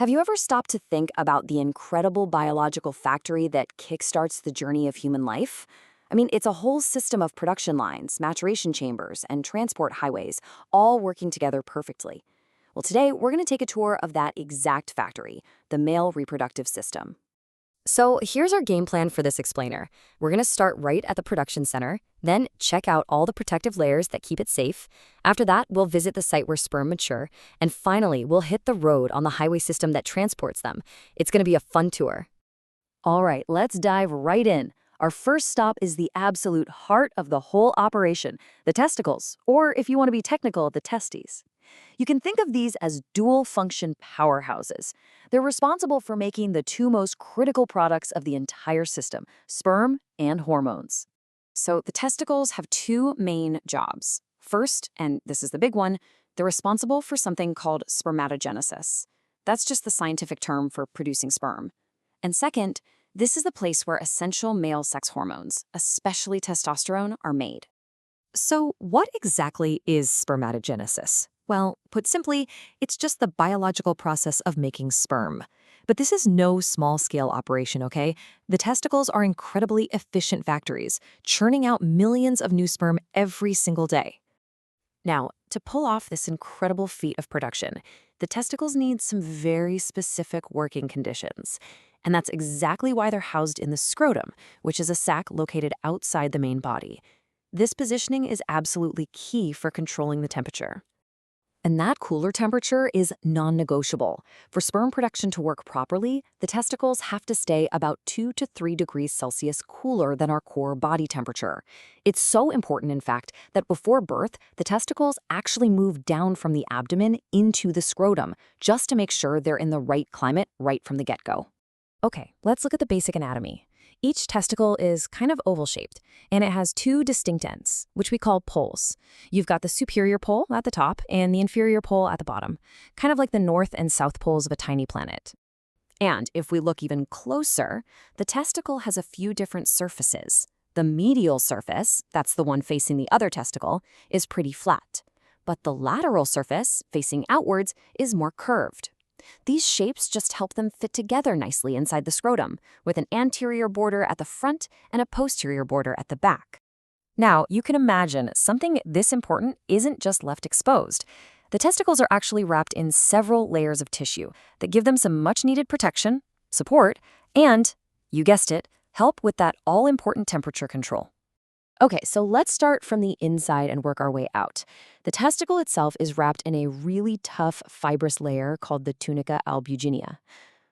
Have you ever stopped to think about the incredible biological factory that kickstarts the journey of human life? I mean, it's a whole system of production lines, maturation chambers, and transport highways, all working together perfectly. Well, today we're going to take a tour of that exact factory, the male reproductive system. So here's our game plan for this explainer. We're going to start right at the production center, then check out all the protective layers that keep it safe. After that, we'll visit the site where sperm mature, and finally, we'll hit the road on the highway system that transports them. It's going to be a fun tour. All right, let's dive right in. Our first stop is the absolute heart of the whole operation, the testicles, or if you want to be technical, the testes. You can think of these as dual-function powerhouses. They're responsible for making the two most critical products of the entire system, sperm and hormones. So the testicles have two main jobs. First, and this is the big one, they're responsible for something called spermatogenesis. That's just the scientific term for producing sperm. And second, this is the place where essential male sex hormones, especially testosterone, are made. So what exactly is spermatogenesis? Well, put simply, it's just the biological process of making sperm. But this is no small-scale operation, okay? The testicles are incredibly efficient factories, churning out millions of new sperm every single day. Now, to pull off this incredible feat of production, the testicles need some very specific working conditions. And that's exactly why they're housed in the scrotum, which is a sac located outside the main body. This positioning is absolutely key for controlling the temperature. And that cooler temperature is non-negotiable. For sperm production to work properly, the testicles have to stay about 2 to 3 degrees Celsius cooler than our core body temperature. It's so important, in fact, that before birth, the testicles actually move down from the abdomen into the scrotum, just to make sure they're in the right climate right from the get-go. Okay, let's look at the basic anatomy. Each testicle is kind of oval-shaped, and it has two distinct ends, which we call poles. You've got the superior pole at the top and the inferior pole at the bottom, kind of like the north and south poles of a tiny planet. And if we look even closer, the testicle has a few different surfaces. The medial surface, that's the one facing the other testicle, is pretty flat. But the lateral surface, facing outwards, is more curved. These shapes just help them fit together nicely inside the scrotum, with an anterior border at the front and a posterior border at the back. Now, you can imagine something this important isn't just left exposed. The testicles are actually wrapped in several layers of tissue that give them some much-needed protection, support, and, you guessed it, help with that all-important temperature control. Okay, so let's start from the inside and work our way out. The testicle itself is wrapped in a really tough fibrous layer called the tunica albuginea.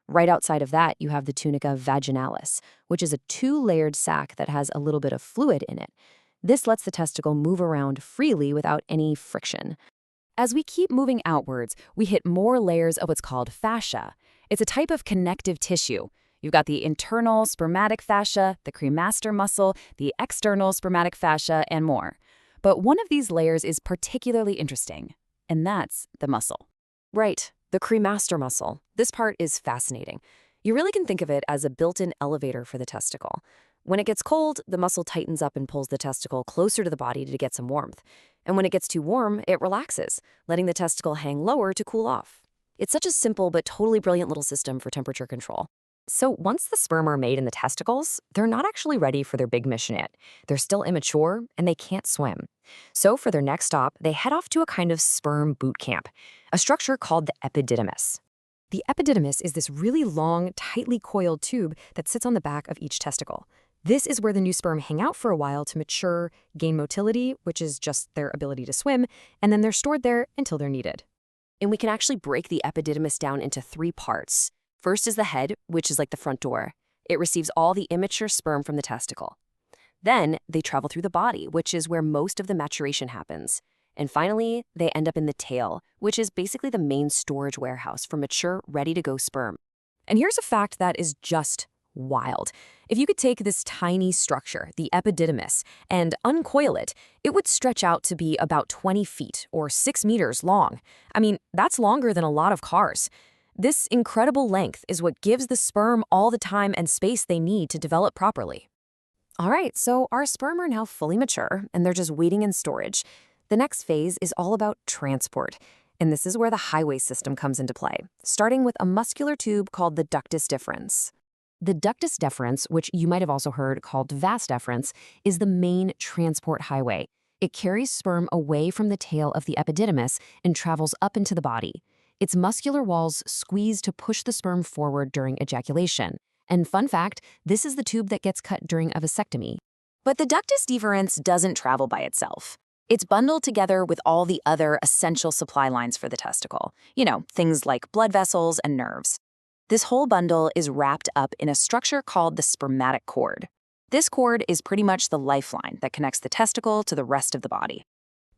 Right outside of that, you have the tunica vaginalis, which is a two-layered sac that has a little bit of fluid in it. This lets the testicle move around freely without any friction. As we keep moving outwards, we hit more layers of what's called fascia. It's a type of connective tissue. You've got the internal spermatic fascia, the cremaster muscle, the external spermatic fascia, and more. But one of these layers is particularly interesting, and that's the muscle. Right, the cremaster muscle. This part is fascinating. You really can think of it as a built-in elevator for the testicle. When it gets cold, the muscle tightens up and pulls the testicle closer to the body to get some warmth. And when it gets too warm, it relaxes, letting the testicle hang lower to cool off. It's such a simple but totally brilliant little system for temperature control. So once the sperm are made in the testicles, they're not actually ready for their big mission yet. They're still immature, and they can't swim. So for their next stop, they head off to a kind of sperm boot camp, a structure called the epididymis. The epididymis is this really long, tightly coiled tube that sits on the back of each testicle. This is where the new sperm hang out for a while to mature, gain motility, which is just their ability to swim, and then they're stored there until they're needed. And we can actually break the epididymis down into 3 parts. First is the head, which is like the front door. It receives all the immature sperm from the testicle. Then they travel through the body, which is where most of the maturation happens. And finally, they end up in the tail, which is basically the main storage warehouse for mature, ready-to-go sperm. And here's a fact that is just wild. If you could take this tiny structure, the epididymis, and uncoil it, it would stretch out to be about 20 feet or 6 meters long. I mean, that's longer than a lot of cars. This incredible length is what gives the sperm all the time and space they need to develop properly. All right, so our sperm are now fully mature, and they're just waiting in storage. The next phase is all about transport. And this is where the highway system comes into play, starting with a muscular tube called the ductus deferens. The ductus deferens, which you might have also heard called vas deferens, is the main transport highway. It carries sperm away from the tail of the epididymis and travels up into the body. Its muscular walls squeeze to push the sperm forward during ejaculation. And fun fact, this is the tube that gets cut during a vasectomy. But the ductus deferens doesn't travel by itself. It's bundled together with all the other essential supply lines for the testicle. Things like blood vessels and nerves. This whole bundle is wrapped up in a structure called the spermatic cord. This cord is pretty much the lifeline that connects the testicle to the rest of the body.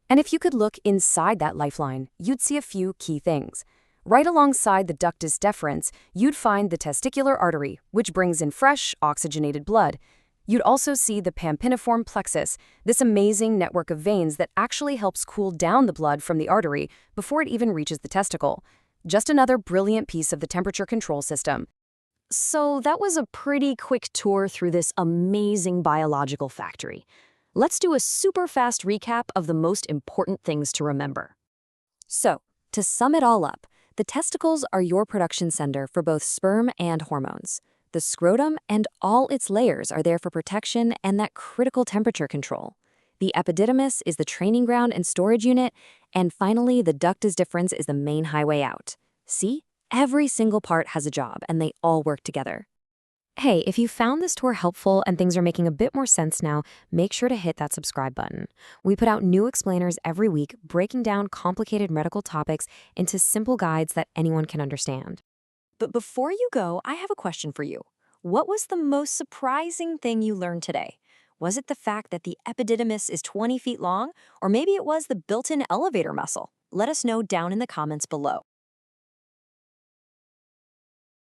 And if you could look inside that lifeline, you'd see a few key things. Right alongside the ductus deferens, you'd find the testicular artery, which brings in fresh, oxygenated blood. You'd also see the pampiniform plexus, this amazing network of veins that actually helps cool down the blood from the artery before it even reaches the testicle. Just another brilliant piece of the temperature control system. So that was a pretty quick tour through this amazing biological factory. Let's do a super fast recap of the most important things to remember. So, to sum it all up, the testicles are your production center for both sperm and hormones. The scrotum and all its layers are there for protection and that critical temperature control. The epididymis is the training ground and storage unit, and finally, the ductus deferens is the main highway out. See? Every single part has a job, and they all work together. Hey, if you found this tour helpful and things are making a bit more sense now, make sure to hit that subscribe button. We put out new explainers every week, breaking down complicated medical topics into simple guides that anyone can understand. But before you go, I have a question for you. What was the most surprising thing you learned today? Was it the fact that the epididymis is 20 feet long? Or maybe it was the built-in elevator muscle? Let us know down in the comments below.